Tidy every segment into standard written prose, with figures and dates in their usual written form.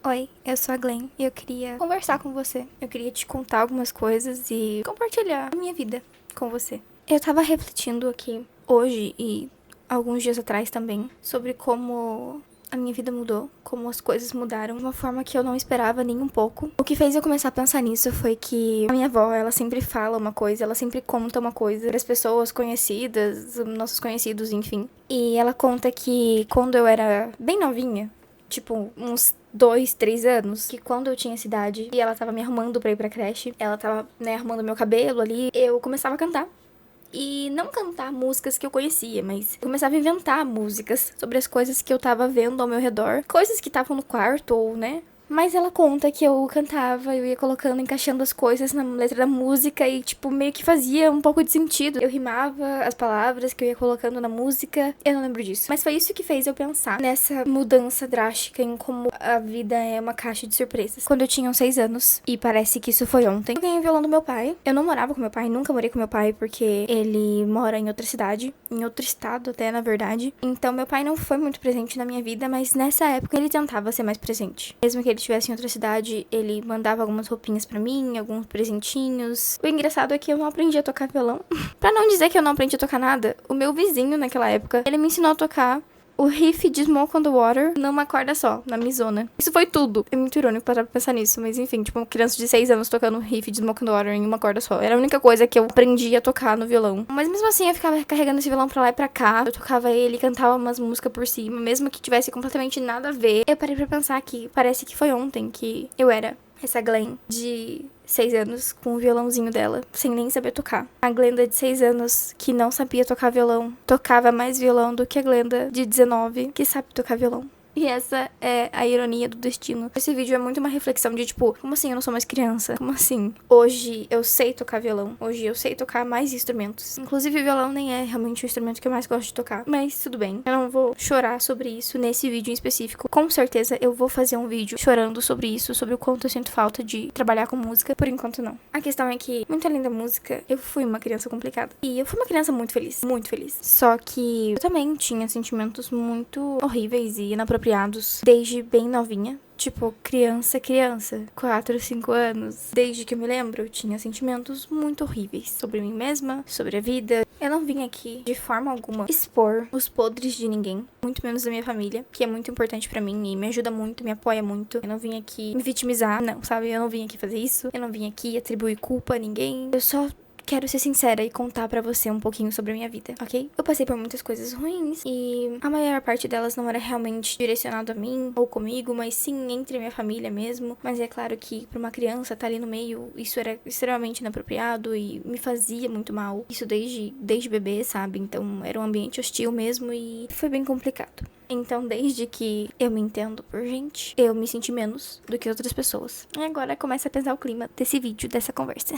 Oi, eu sou a Glenn e eu queria conversar com você. Eu queria te contar algumas coisas e compartilhar a minha vida com você. Eu tava refletindo aqui hoje e alguns dias atrás também sobre como a minha vida mudou, como as coisas mudaram de uma forma que eu não esperava nem um pouco. O que fez eu começar a pensar nisso foi que a minha avó, ela sempre fala uma coisa, ela sempre conta uma coisa para as pessoas conhecidas, nossos conhecidos, enfim. E ela conta que quando eu era bem novinha, tipo, uns 2, 3 anos, que quando eu tinha essa idade e ela tava me arrumando pra ir pra creche, ela tava, arrumando meu cabelo ali, eu começava a cantar. E não cantar músicas que eu conhecia, mas começava a inventar músicas sobre as coisas que eu tava vendo ao meu redor, coisas que estavam no quarto ou, Mas ela conta que eu cantava, eu ia colocando, encaixando as coisas na letra da música e, tipo, meio que fazia um pouco de sentido. Eu rimava as palavras que eu ia colocando na música. Eu não lembro disso. Mas foi isso que fez eu pensar nessa mudança drástica em como a vida é uma caixa de surpresas. Quando eu tinha uns 6 anos, e parece que isso foi ontem, eu ganhei o violão do meu pai. Eu não morava com meu pai, nunca morei com meu pai, porque ele mora em outra cidade, em outro estado até, na verdade. Então, meu pai não foi muito presente na minha vida, mas nessa época ele tentava ser mais presente. Mesmo que ele estivesse em outra cidade, ele mandava algumas roupinhas pra mim, alguns presentinhos. O engraçado é que eu não aprendi a tocar violão. Pra não dizer que eu não aprendi a tocar nada, o meu vizinho naquela época, ele me ensinou a tocar o riff de Smoke on the Water numa corda só, na misona. Isso foi tudo. É muito irônico parar pra pensar nisso, mas enfim, tipo, uma criança de 6 anos tocando o riff de Smoke on the Water em uma corda só. Era a única coisa que eu aprendi a tocar no violão. Mas mesmo assim, eu ficava carregando esse violão pra lá e pra cá. Eu tocava ele, cantava umas músicas por cima, mesmo que tivesse completamente nada a ver. Eu parei pra pensar que parece que foi ontem que eu era essa Glenn de 6 anos com o violãozinho dela, sem nem saber tocar. A Glenda de 6 anos que não sabia tocar violão, tocava mais violão do que a Glenda de 19 que sabe tocar violão. E essa é a ironia do destino. Esse vídeo é muito uma reflexão de tipo, como assim eu não sou mais criança? Como assim? Hoje eu sei tocar violão. Hoje eu sei tocar mais instrumentos. Inclusive o violão nem é realmente o instrumento que eu mais gosto de tocar. Mas tudo bem. Eu não vou chorar sobre isso nesse vídeo em específico. Com certeza eu vou fazer um vídeo chorando sobre isso, sobre o quanto eu sinto falta de trabalhar com música. Por enquanto não. A questão é que, muito além da música, eu fui uma criança complicada. E eu fui uma criança muito feliz. Muito feliz. Só que eu também tinha sentimentos muito horríveis e inapropriados desde bem novinha. Tipo, criança, 4, 5 anos. Desde que eu me lembro, eu tinha sentimentos muito horríveis sobre mim mesma, sobre a vida. Eu não vim aqui, de forma alguma, expor os podres de ninguém, muito menos da minha família, que é muito importante pra mim e me ajuda muito, me apoia muito. Eu não vim aqui me vitimizar, não, sabe? Eu não vim aqui fazer isso. Eu não vim aqui atribuir culpa a ninguém. Eu só quero ser sincera e contar pra você um pouquinho sobre a minha vida, ok? Eu passei por muitas coisas ruins e a maior parte delas não era realmente direcionado a mim ou comigo, mas sim entre a minha família mesmo. Mas é claro que pra uma criança estar ali no meio, isso era extremamente inapropriado e me fazia muito mal. Isso desde bebê, sabe? Então era um ambiente hostil mesmo e foi bem complicado. Então, desde que eu me entendo por gente, eu me senti menos do que outras pessoas. E agora começa a pesar o clima desse vídeo, dessa conversa.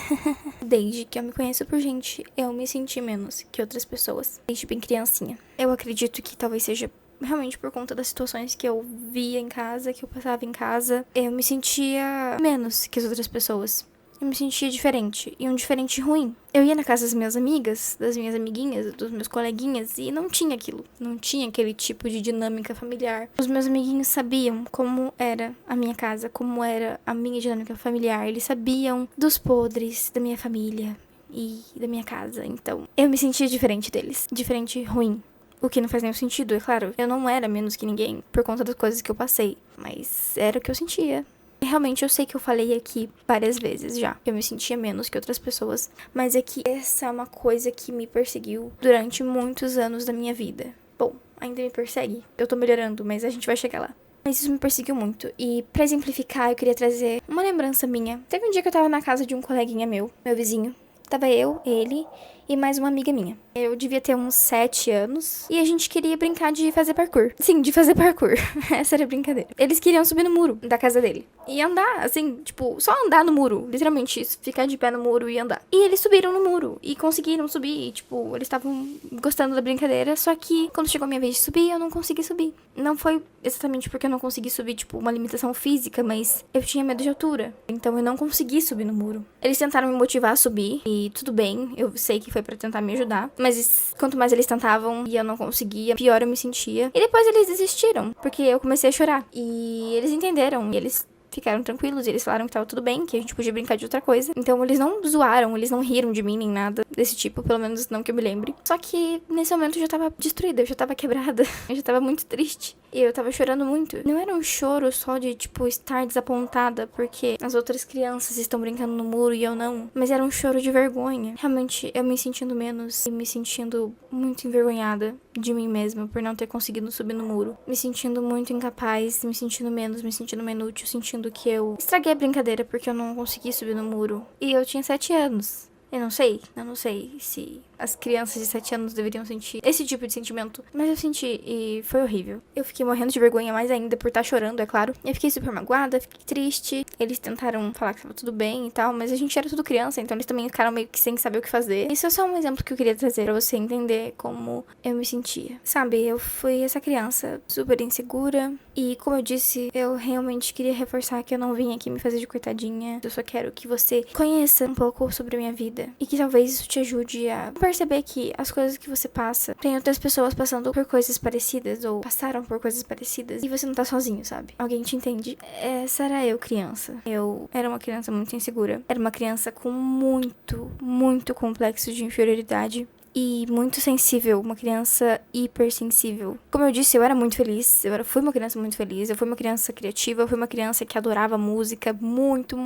Desde que eu me conheço por gente, eu me senti menos que outras pessoas. Desde bem criancinha. Eu acredito que talvez seja realmente por conta das situações que eu via em casa, que eu passava em casa. Eu me sentia menos que as outras pessoas. Eu me sentia diferente, e um diferente ruim. Eu ia na casa das minhas amigas, das minhas amiguinhas, dos meus coleguinhas, e não tinha aquilo. Não tinha aquele tipo de dinâmica familiar. Os meus amiguinhos sabiam como era a minha casa, como era a minha dinâmica familiar. Eles sabiam dos podres da minha família e da minha casa. Então, eu me sentia diferente deles. Diferente ruim. O que não faz nenhum sentido, é claro. Eu não era menos que ninguém por conta das coisas que eu passei. Mas era o que eu sentia. Realmente eu sei que eu falei aqui várias vezes já, que eu me sentia menos que outras pessoas, mas é que essa é uma coisa que me perseguiu durante muitos anos da minha vida. Bom, ainda me persegue, eu tô melhorando, mas a gente vai chegar lá. Mas isso me perseguiu muito, e pra exemplificar eu queria trazer uma lembrança minha. Teve um dia que eu tava na casa de um coleguinha meu vizinho. Tava eu, ele e mais uma amiga minha. Eu devia ter uns 7 anos e a gente queria brincar de fazer parkour. Sim, de fazer parkour. Essa era a brincadeira. Eles queriam subir no muro da casa dele. E andar, assim, tipo, só andar no muro. Literalmente isso, ficar de pé no muro e andar. E eles subiram no muro e conseguiram subir. E, tipo, eles estavam gostando da brincadeira. Só que quando chegou a minha vez de subir, eu não consegui subir. Não foi exatamente porque eu não consegui subir, tipo, uma limitação física, mas eu tinha medo de altura. Então eu não consegui subir no muro. Eles tentaram me motivar a subir e tudo bem. Eu sei que foi foi pra tentar me ajudar. Mas quanto mais eles tentavam e eu não conseguia, pior eu me sentia. E depois eles desistiram, porque eu comecei a chorar. E eles entenderam, e eles ficaram tranquilos, eles falaram que tava tudo bem, que a gente podia brincar de outra coisa. Então eles não zoaram, eles não riram de mim, nem nada desse tipo, pelo menos não que eu me lembre. Só que nesse momento eu já tava destruída, eu já tava quebrada, eu já tava muito triste. E eu tava chorando muito. Não era um choro só de, tipo, estar desapontada porque as outras crianças estão brincando no muro e eu não. Mas era um choro de vergonha. Realmente, eu me sentindo menos e me sentindo muito envergonhada de mim mesma por não ter conseguido subir no muro. Me sentindo muito incapaz, me sentindo menos, me sentindo inútil, sentindo que eu estraguei a brincadeira porque eu não consegui subir no muro. E eu tinha 7 anos. Eu não sei se as crianças de 7 anos deveriam sentir esse tipo de sentimento. Mas eu senti e foi horrível. Eu fiquei morrendo de vergonha mais ainda por estar chorando, é claro. Eu fiquei super magoada, fiquei triste. Eles tentaram falar que tava tudo bem e tal, mas a gente era tudo criança, então eles também ficaram meio que sem saber o que fazer. Isso é só um exemplo que eu queria trazer pra você entender como eu me sentia. Sabe, eu fui essa criança super insegura. E como eu disse, eu realmente queria reforçar que eu não vim aqui me fazer de coitadinha. Eu só quero que você conheça um pouco sobre a minha vida. E que talvez isso te ajude a perceber que as coisas que você passa, tem outras pessoas passando por coisas parecidas ou passaram por coisas parecidas e você não tá sozinho, sabe? Alguém te entende. Essa era eu, criança. Eu era uma criança muito insegura. Era uma criança com muito complexo de inferioridade. E muito sensível, uma criança hipersensível. Como eu disse, eu era muito feliz, fui uma criança muito feliz, eu fui uma criança criativa, eu fui uma criança que adorava música, muito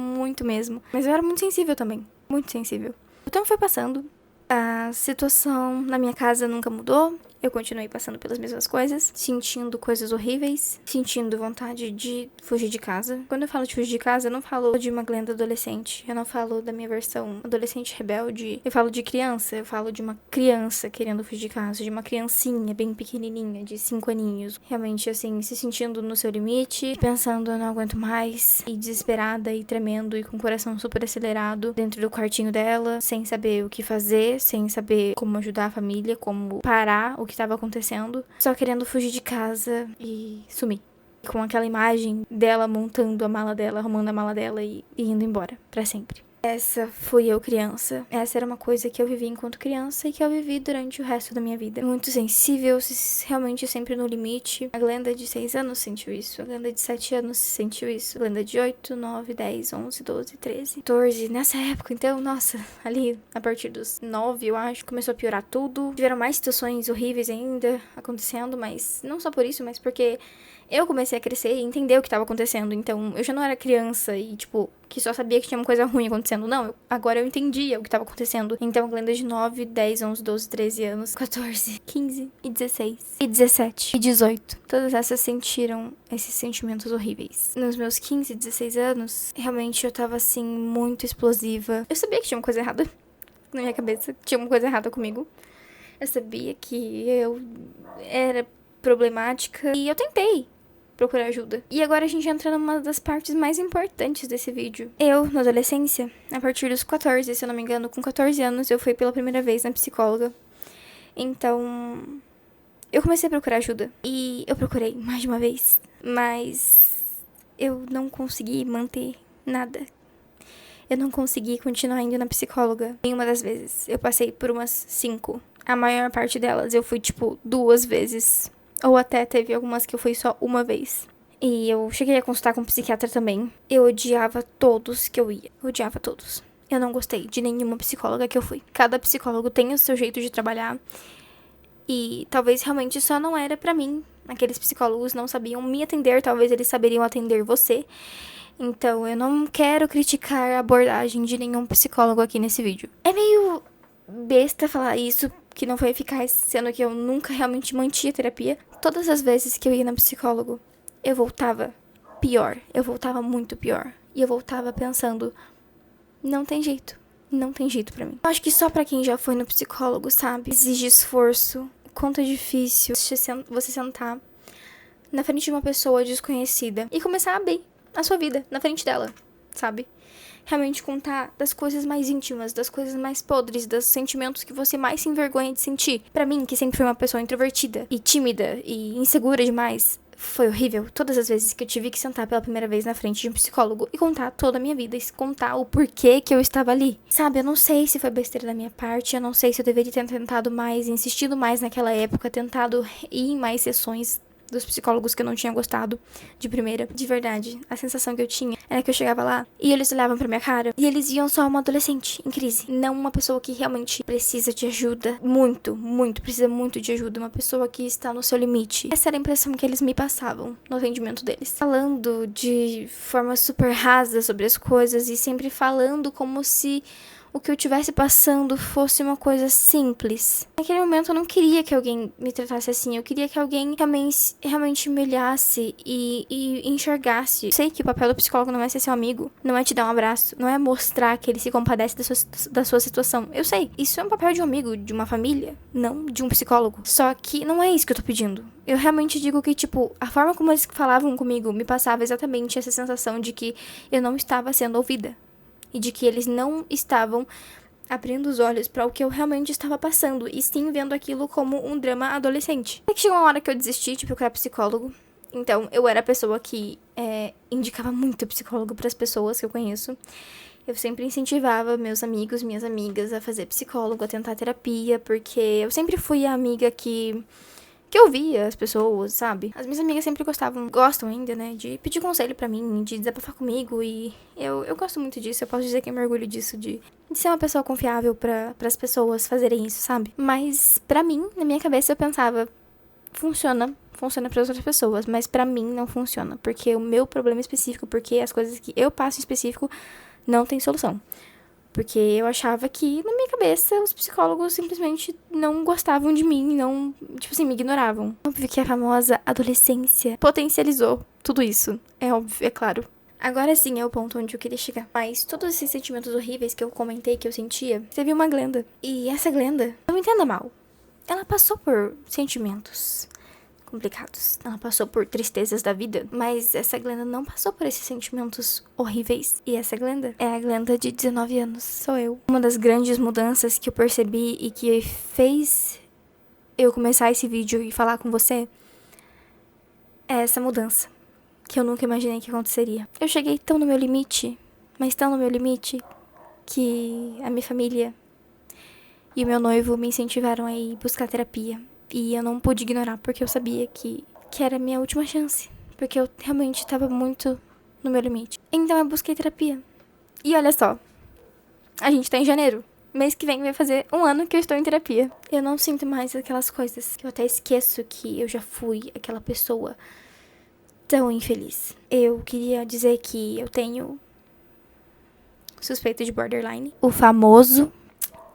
mesmo. Mas eu era muito sensível também, muito sensível. O tempo foi passando, a situação na minha casa nunca mudou. Eu continuei passando pelas mesmas coisas, sentindo coisas horríveis, sentindo vontade de fugir de casa. Quando eu falo de fugir de casa, eu não falo de uma Glenda adolescente. Eu não falo da minha versão adolescente rebelde. Eu falo de criança. Eu falo de uma criança querendo fugir de casa. De uma criancinha bem pequenininha, de 5 aninhos. Realmente, assim, se sentindo no seu limite, pensando, eu não aguento mais. E desesperada e tremendo e com o coração super acelerado dentro do quartinho dela. Sem saber o que fazer, sem saber como ajudar a família, como parar o que estava acontecendo, só querendo fugir de casa e sumir. Com aquela imagem dela montando a mala dela, arrumando a mala dela e indo embora pra sempre. Essa fui eu criança. Essa era uma coisa que eu vivi enquanto criança e que eu vivi durante o resto da minha vida. Muito sensível, realmente sempre no limite. A Glenda de 6 anos sentiu isso. A Glenda de 7 anos sentiu isso. A Glenda de 8, 9, 10, 11, 12, 13, 14. Nessa época, então, nossa, ali a partir dos 9, eu acho, começou a piorar tudo. Tiveram mais situações horríveis ainda acontecendo, mas não só por isso, mas porque eu comecei a crescer e entender o que estava acontecendo. Então, eu já não era criança e, tipo, que só sabia que tinha uma coisa ruim acontecendo. Não, agora eu entendia o que estava acontecendo. Então, a Glenda de 9, 10, 11, 12, 13 anos, 14, 15 e 16 e 17 e 18. Todas essas sentiram esses sentimentos horríveis. Nos meus 15, 16 anos, realmente eu tava, assim, muito explosiva. Eu sabia que tinha uma coisa errada na minha cabeça. Tinha uma coisa errada comigo. Eu sabia que eu era problemática e eu tentei procurar ajuda. E agora a gente entra numa das partes mais importantes desse vídeo. Eu, na adolescência, a partir dos 14, se eu não me engano, com 14 anos, eu fui pela primeira vez na psicóloga. Então, eu comecei a procurar ajuda. E eu procurei mais de uma vez. Mas eu não consegui manter nada. Eu não consegui continuar indo na psicóloga nenhuma das vezes. Eu passei por umas 5. A maior parte delas eu fui, tipo, 2 vezes. Ou até teve algumas que eu fui só uma vez. E eu cheguei a consultar com um psiquiatra também. Eu odiava todos que eu ia. Eu odiava todos. Eu não gostei de nenhuma psicóloga que eu fui. Cada psicólogo tem o seu jeito de trabalhar. E talvez realmente só não era pra mim. Aqueles psicólogos não sabiam me atender. Talvez eles saberiam atender você. Então eu não quero criticar a abordagem de nenhum psicólogo aqui nesse vídeo. É meio besta falar isso, que não foi eficaz, sendo que eu nunca realmente mantinha terapia. Todas as vezes que eu ia na psicólogo, eu voltava pior. Eu voltava muito pior. E eu voltava pensando, não tem jeito. Não tem jeito pra mim. Eu acho que só pra quem já foi no psicólogo, sabe? Exige esforço. O quanto é difícil você sentar na frente de uma pessoa desconhecida e começar a abrir a sua vida na frente dela, sabe? Realmente contar das coisas mais íntimas, das coisas mais podres, dos sentimentos que você mais se envergonha de sentir. Pra mim, que sempre fui uma pessoa introvertida e tímida e insegura demais, foi horrível. Todas as vezes que eu tive que sentar pela primeira vez na frente de um psicólogo e contar toda a minha vida, e contar o porquê que eu estava ali. Sabe, eu não sei se foi besteira da minha parte, eu não sei se eu deveria ter tentado mais, insistido mais naquela época, tentado ir em mais sessões dos psicólogos que eu não tinha gostado de primeira. De verdade, a sensação que eu tinha era que eu chegava lá e eles olhavam pra minha cara e eles viam só uma adolescente em crise, não uma pessoa que realmente precisa de ajuda, precisa muito de ajuda, uma pessoa que está no seu limite. Essa era a impressão que eles me passavam no atendimento deles, falando de forma super rasa sobre as coisas e sempre falando como se o que eu estivesse passando fosse uma coisa simples. Naquele momento eu não queria que alguém me tratasse assim, eu queria que alguém realmente me olhasse e enxergasse. Eu sei que o papel do psicólogo não é ser seu amigo, não é te dar um abraço, não é mostrar que ele se compadece da sua situação. Eu sei, isso é um papel de um amigo, de uma família, não de um psicólogo. Só que não é isso que eu tô pedindo. Eu realmente digo que, tipo, a forma como eles falavam comigo me passava exatamente essa sensação de que eu não estava sendo ouvida. E de que eles não estavam abrindo os olhos para o que eu realmente estava passando, e sim vendo aquilo como um drama adolescente. Até que chegou uma hora que eu desisti de procurar psicólogo. Então, eu era a pessoa que indicava muito psicólogo para as pessoas que eu conheço. Eu sempre incentivava meus amigos, minhas amigas a fazer psicólogo, a tentar terapia, porque eu sempre fui a amiga que ouvia as pessoas, sabe? As minhas amigas sempre gostam ainda, né, de pedir conselho pra mim, de desabafar comigo, e eu gosto muito disso, eu posso dizer que eu me orgulho disso, de ser uma pessoa confiável para as pessoas fazerem isso, sabe? Mas pra mim, na minha cabeça, eu pensava, funciona para outras pessoas, mas pra mim não funciona, porque o meu problema específico, porque as coisas que eu passo em específico não tem solução. Porque eu achava que, na minha cabeça, os psicólogos simplesmente não gostavam de mim, não, tipo assim, me ignoravam. Óbvio que a famosa adolescência potencializou tudo isso. É óbvio, é claro. Agora sim é o ponto onde eu queria chegar. Mas todos esses sentimentos horríveis que eu comentei que eu sentia, teve uma Glenda. E essa Glenda, não me entenda mal, ela passou por sentimentos complicados. Ela passou por tristezas da vida, mas essa Glenda não passou por esses sentimentos horríveis. E essa Glenda é a Glenda de 19 anos, sou eu. Uma das grandes mudanças que eu percebi e que fez eu começar esse vídeo e falar com você é essa mudança, que eu nunca imaginei que aconteceria. Eu cheguei tão no meu limite, mas tão no meu limite, que a minha família e o meu noivo me incentivaram a ir buscar terapia. E eu não pude ignorar, porque eu sabia que era a minha última chance. Porque eu realmente estava muito no meu limite. Então eu busquei terapia. E olha só, a gente tá em janeiro. Mês que vem vai fazer 1 ano que eu estou em terapia. Eu não sinto mais aquelas coisas. Eu até esqueço que eu já fui aquela pessoa tão infeliz. Eu queria dizer que eu tenho suspeita de borderline. O famoso.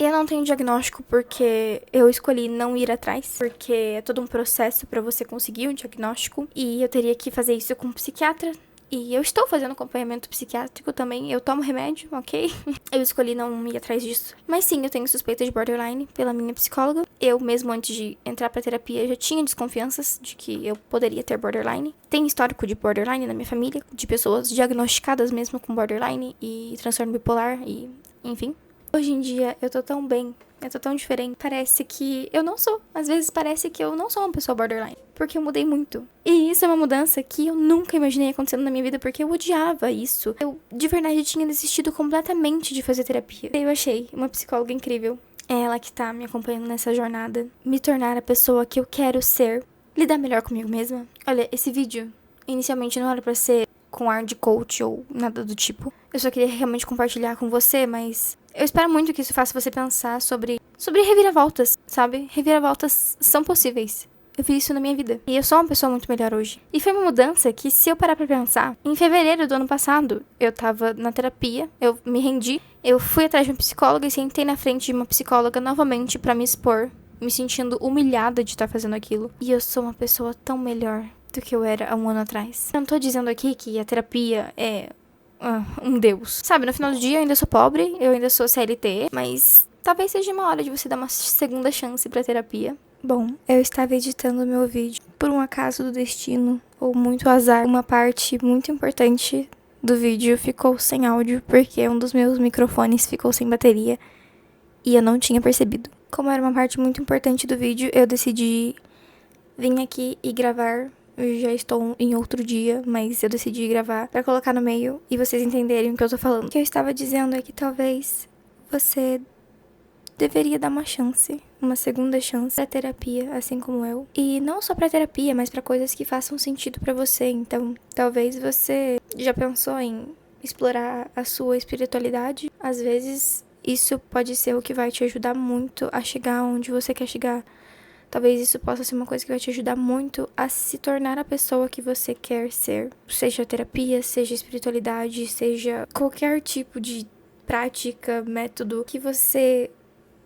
Eu não tenho diagnóstico porque eu escolhi não ir atrás, porque é todo um processo pra você conseguir um diagnóstico, e eu teria que fazer isso com um psiquiatra, e eu estou fazendo acompanhamento psiquiátrico também, eu tomo remédio, ok? Eu escolhi não ir atrás disso. Mas sim, eu tenho suspeita de borderline pela minha psicóloga. Eu mesmo, antes de entrar pra terapia, já tinha desconfianças de que eu poderia ter borderline. Tem histórico de borderline na minha família, de pessoas diagnosticadas mesmo com borderline e transtorno bipolar e enfim. Hoje em dia, eu tô tão bem, eu tô tão diferente. Parece que eu não sou. Às vezes parece que eu não sou uma pessoa borderline, porque eu mudei muito. E isso é uma mudança que eu nunca imaginei acontecendo na minha vida, porque eu odiava isso. Eu, de verdade, tinha desistido completamente de fazer terapia. Eu achei uma psicóloga incrível. É ela que tá me acompanhando nessa jornada. Me tornar a pessoa que eu quero ser. Lidar melhor comigo mesma. Olha, esse vídeo, inicialmente não era pra ser com ar de coach ou nada do tipo. Eu só queria realmente compartilhar com você, mas eu espero muito que isso faça você pensar sobre reviravoltas, sabe? Reviravoltas são possíveis. Eu fiz isso na minha vida. E eu sou uma pessoa muito melhor hoje. E foi uma mudança que, se eu parar pra pensar, em fevereiro do ano passado, eu tava na terapia, eu me rendi, eu fui atrás de uma psicóloga e sentei na frente de uma psicóloga novamente pra me expor, me sentindo humilhada de estar fazendo aquilo. E eu sou uma pessoa tão melhor do que eu era há 1 ano atrás. Eu não tô dizendo aqui que a terapia é um deus. Sabe, no final do dia eu ainda sou pobre, eu ainda sou CLT, mas talvez seja uma hora de você dar uma segunda chance pra terapia. Bom, eu estava editando meu vídeo. Por um acaso do destino, ou muito azar, uma parte muito importante do vídeo ficou sem áudio, porque um dos meus microfones ficou sem bateria e eu não tinha percebido. Como era uma parte muito importante do vídeo, eu decidi vir aqui e gravar eu já estou em outro dia, mas eu decidi gravar pra colocar no meio e vocês entenderem o que eu tô falando. O que eu estava dizendo é que talvez você deveria dar uma segunda chance pra terapia, assim como eu. E não só pra terapia, mas pra coisas que façam sentido pra você. Então, talvez você já pensou em explorar a sua espiritualidade? Às vezes, isso pode ser o que vai te ajudar muito a chegar onde você quer chegar. Talvez isso possa ser uma coisa que vai te ajudar muito a se tornar a pessoa que você quer ser. Seja terapia, seja espiritualidade, seja qualquer tipo de prática, método que você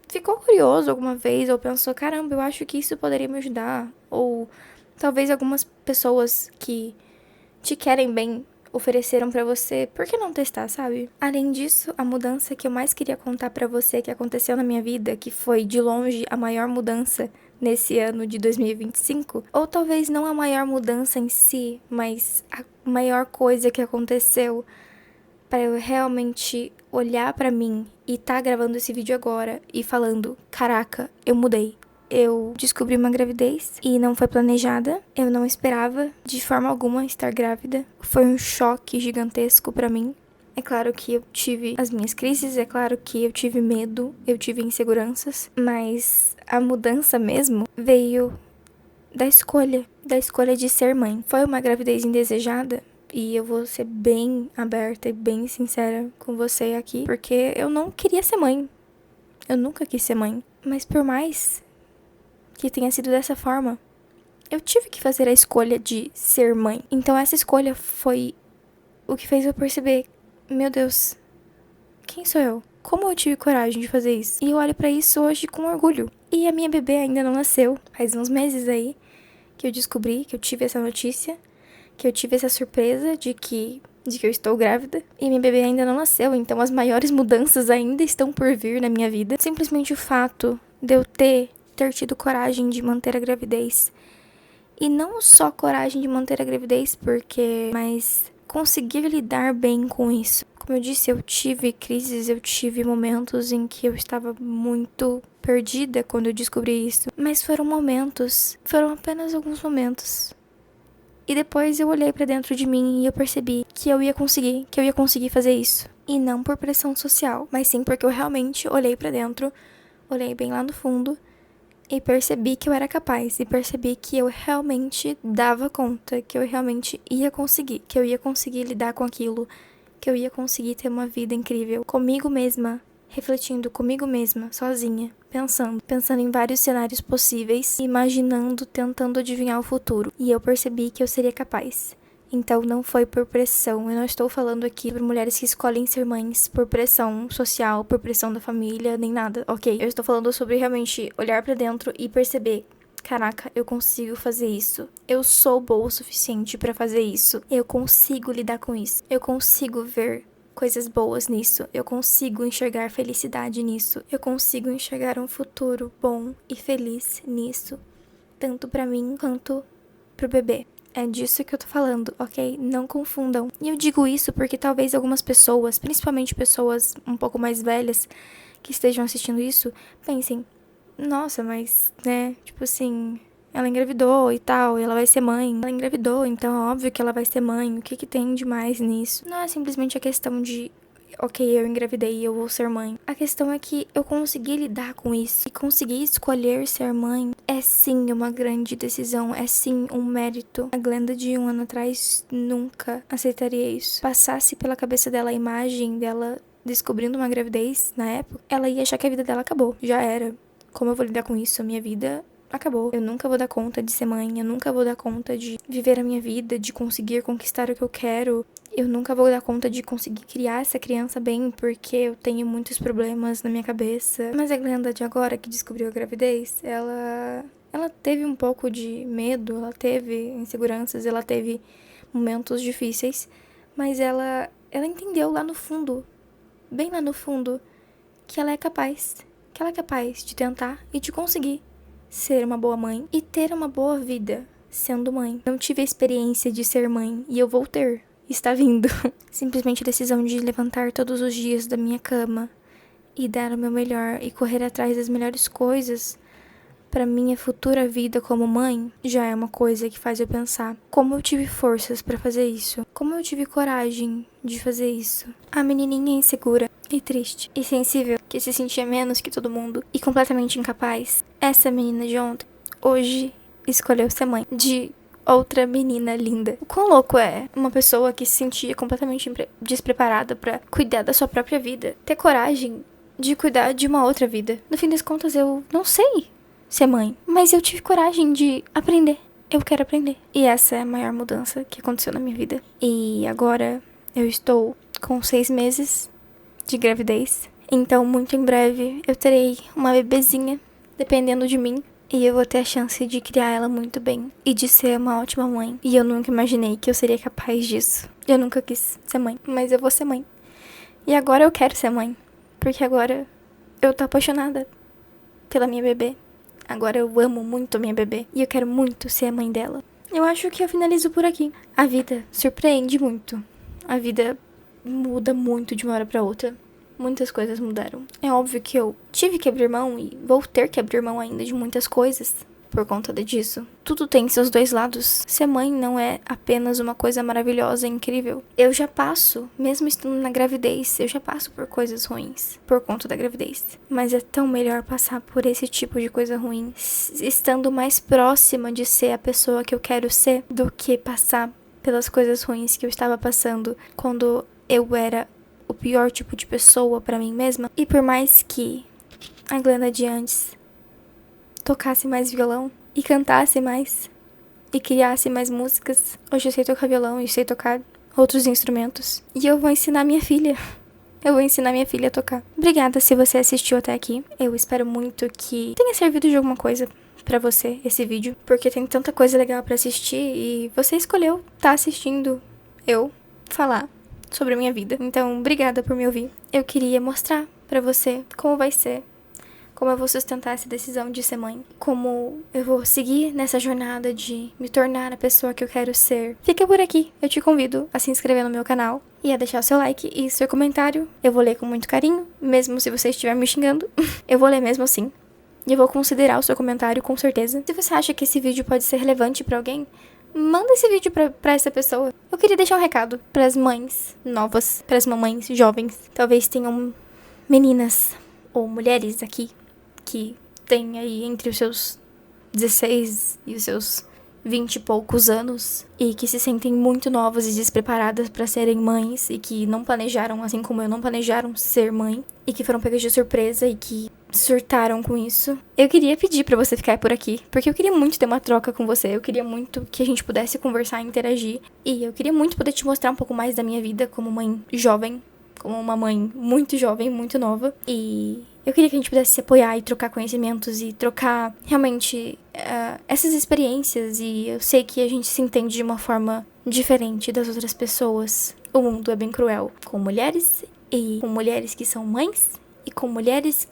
ficou curioso alguma vez ou pensou, caramba, eu acho que isso poderia me ajudar. Ou talvez algumas pessoas que te querem bem ofereceram pra você, por que não testar, sabe? Além disso, a mudança que eu mais queria contar pra você que aconteceu na minha vida, que foi de longe a maior mudança nesse ano de 2025, ou talvez não a maior mudança em si, mas a maior coisa que aconteceu para eu realmente olhar pra mim e tá gravando esse vídeo agora e falando, caraca, eu mudei. Eu descobri uma gravidez e não foi planejada. Eu não esperava de forma alguma estar grávida. Foi um choque gigantesco pra mim. É claro que eu tive as minhas crises, é claro que eu tive medo, eu tive inseguranças, mas a mudança mesmo veio da escolha de ser mãe. Foi uma gravidez indesejada? E eu vou ser bem aberta e bem sincera com você aqui, porque eu não queria ser mãe. Eu nunca quis ser mãe. Mas por mais que tenha sido dessa forma, eu tive que fazer a escolha de ser mãe. Então essa escolha foi o que fez eu perceber, meu Deus, quem sou eu? Como eu tive coragem de fazer isso? E eu olho pra isso hoje com orgulho. E a minha bebê ainda não nasceu. Faz uns meses aí que eu descobri, que eu tive essa notícia, que eu tive essa surpresa de que eu estou grávida. E minha bebê ainda não nasceu, então as maiores mudanças ainda estão por vir na minha vida. Simplesmente o fato de eu ter tido coragem de manter a gravidez. E não só coragem de manter a gravidez, mas conseguir lidar bem com isso. Como eu disse, eu tive crises, eu tive momentos em que eu estava muito perdida quando eu descobri isso. Mas foram apenas alguns momentos. E depois eu olhei pra dentro de mim e eu percebi que eu ia conseguir fazer isso. E não por pressão social, mas sim porque eu realmente olhei pra dentro, olhei bem lá no fundo e percebi que eu era capaz, e percebi que eu realmente dava conta, que eu realmente ia conseguir, que eu ia conseguir lidar com aquilo, que eu ia conseguir ter uma vida incrível comigo mesma, refletindo comigo mesma, sozinha, pensando em vários cenários possíveis, imaginando, tentando adivinhar o futuro. E eu percebi que eu seria capaz. Então não foi por pressão. Eu não estou falando aqui sobre mulheres que escolhem ser mães por pressão social, por pressão da família, nem nada, ok? Eu estou falando sobre realmente olhar pra dentro e perceber, caraca, eu consigo fazer isso. Eu sou boa o suficiente pra fazer isso. Eu consigo lidar com isso. Eu consigo ver coisas boas nisso. Eu consigo enxergar felicidade nisso. Eu consigo enxergar um futuro bom e feliz nisso. Tanto pra mim quanto pro bebê. É disso que eu tô falando, ok? Não confundam. E eu digo isso porque talvez algumas pessoas, principalmente pessoas um pouco mais velhas que estejam assistindo isso, pensem, nossa, mas, né, tipo assim, ela engravidou e tal, e ela vai ser mãe. Ela engravidou, então é óbvio que ela vai ser mãe. O que que tem de mais nisso? Não é simplesmente a questão de, ok, eu engravidei e eu vou ser mãe. A questão é que eu consegui lidar com isso. E conseguir escolher ser mãe é sim uma grande decisão. É sim um mérito. A Glenda de 1 ano atrás nunca aceitaria isso. Passasse pela cabeça dela a imagem dela descobrindo uma gravidez na época, ela ia achar que a vida dela acabou. Já era. Como eu vou lidar com isso? A minha vida acabou. Eu nunca vou dar conta de ser mãe. Eu nunca vou dar conta de viver a minha vida, de conseguir conquistar o que eu quero. Eu nunca vou dar conta de conseguir criar essa criança bem, porque eu tenho muitos problemas na minha cabeça. Mas a Glenda de agora, que descobriu a gravidez, ela teve um pouco de medo, ela teve inseguranças, ela teve momentos difíceis, mas ela entendeu lá no fundo, bem lá no fundo, que ela é capaz. Que ela é capaz de tentar e de conseguir ser uma boa mãe e ter uma boa vida sendo mãe. Não tive a experiência de ser mãe e eu vou ter. Está vindo. Simplesmente a decisão de levantar todos os dias da minha cama e dar o meu melhor e correr atrás das melhores coisas para minha futura vida como mãe já é uma coisa que faz eu pensar como eu tive forças para fazer isso, como eu tive coragem de fazer isso. A menininha insegura e triste e sensível, que se sentia menos que todo mundo e completamente incapaz, essa menina de ontem, hoje escolheu ser mãe de outra menina linda. O quão louco é uma pessoa que se sentia completamente despreparada pra cuidar da sua própria vida, ter coragem de cuidar de uma outra vida. No fim das contas, eu não sei ser mãe, mas eu tive coragem de aprender. Eu quero aprender. E essa é a maior mudança que aconteceu na minha vida. E agora eu estou com 6 meses de gravidez. Então, muito em breve, eu terei uma bebezinha, dependendo de mim. E eu vou ter a chance de criar ela muito bem e de ser uma ótima mãe. E eu nunca imaginei que eu seria capaz disso. Eu nunca quis ser mãe, mas eu vou ser mãe. E agora eu quero ser mãe, porque agora eu tô apaixonada pela minha bebê. Agora eu amo muito a minha bebê e eu quero muito ser a mãe dela. Eu acho que eu finalizo por aqui. A vida surpreende muito. A vida muda muito de uma hora pra outra. Muitas coisas mudaram. É óbvio que eu tive que abrir mão e vou ter que abrir mão ainda de muitas coisas por conta disso. Tudo tem seus dois lados. Ser mãe não é apenas uma coisa maravilhosa e incrível. Eu já passo, mesmo estando na gravidez, eu já passo por coisas ruins por conta da gravidez. Mas é tão melhor passar por esse tipo de coisa ruim, estando mais próxima de ser a pessoa que eu quero ser, do que passar pelas coisas ruins que eu estava passando quando eu era o pior tipo de pessoa pra mim mesma. E por mais que a Glenda de antes tocasse mais violão e cantasse mais e criasse mais músicas, hoje eu sei tocar violão e sei tocar outros instrumentos. E eu vou ensinar minha filha. Eu vou ensinar minha filha a tocar. Obrigada se você assistiu até aqui. Eu espero muito que tenha servido de alguma coisa pra você esse vídeo, porque tem tanta coisa legal pra assistir e você escolheu tá assistindo eu falar sobre a minha vida. Então, obrigada por me ouvir. Eu queria mostrar pra você como vai ser, como eu vou sustentar essa decisão de ser mãe, como eu vou seguir nessa jornada de me tornar a pessoa que eu quero ser. Fica por aqui. Eu te convido a se inscrever no meu canal e a deixar o seu like e seu comentário. Eu vou ler com muito carinho, mesmo se você estiver me xingando. Eu vou ler mesmo assim. E eu vou considerar o seu comentário com certeza. Se você acha que esse vídeo pode ser relevante pra alguém, manda esse vídeo pra essa pessoa. Eu queria deixar um recado pras mães novas, pras mamães jovens. Talvez tenham meninas ou mulheres aqui que têm aí entre os seus 16 e os seus 20 e poucos anos e que se sentem muito novas e despreparadas pra serem mães e que não planejaram, assim como eu, não planejaram ser mãe e que foram pegas de surpresa e que surtaram com isso. Eu queria pedir pra você ficar por aqui, porque eu queria muito ter uma troca com você, eu queria muito que a gente pudesse conversar e interagir, e eu queria muito poder te mostrar um pouco mais da minha vida como mãe jovem, como uma mãe muito jovem, muito nova, e eu queria que a gente pudesse se apoiar e trocar conhecimentos e trocar realmente essas experiências, e eu sei que a gente se entende de uma forma diferente das outras pessoas. O mundo é bem cruel com mulheres, e com mulheres que são mães, e com mulheres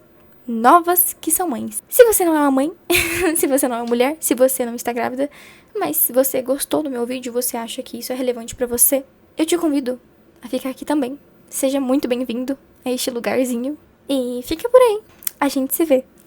novas que são mães. Se você não é uma mãe, se você não é uma mulher, se você não está grávida, mas se você gostou do meu vídeo, você acha que isso é relevante pra você, eu te convido a ficar aqui também. Seja muito bem-vindo a este lugarzinho e fica por aí. A gente se vê.